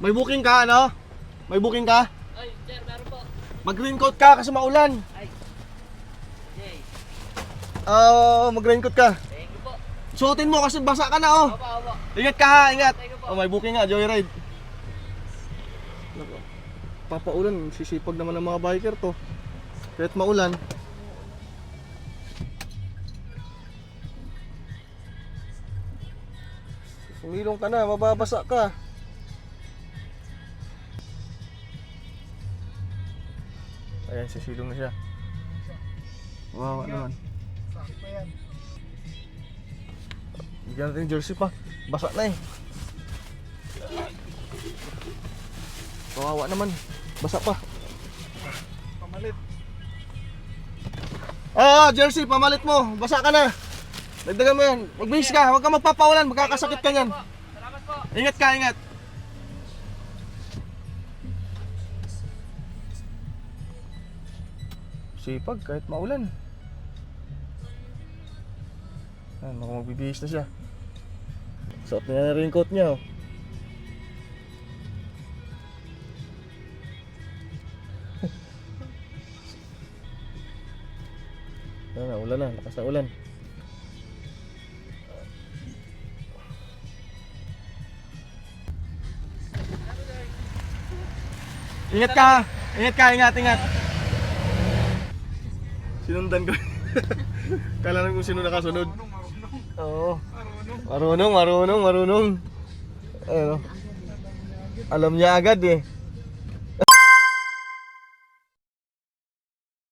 May booking ka, ano? May booking ka? Ay, sir, meron po. Mag-raincoat ka kasi maulan. Ay. Yay. Mag-raincoat ka. Thank you po. Suotin mo kasi basa ka na, oh. Opo. Ingat ka ha, ingat. Thank you po. Oh, may booking nga, joyride. Naku, papaulan, sisipag naman ng mga biker to. Kahit maulan. Sumilong ka na, mababasa ka. Ayan, sisilong na siya. Wow, naman. Sakit pa yan. Bigyan natin yung jersey pa. Basa na eh. Kawawa naman. Basa pa. Pamalit. Jersey, pamalit mo. Basa ka na. Dagdagan mo yan. Magbihis ka. Huwag ka magpapawalan. Magkakasakit ka niyan. Salamat po. Ingat ka, ingat. Sipag kahit maulan. Ayan, mukhang magbibihis na siya. Suot na yan ang raincoat niya, oh. Ulan na, lakas na ulan. Ingat ka! Ingat ka, ingat. Sinundan ko. Kala na kung sino nakasunod. Oo. Marunong. Ayun, oh. Alam niya agad eh.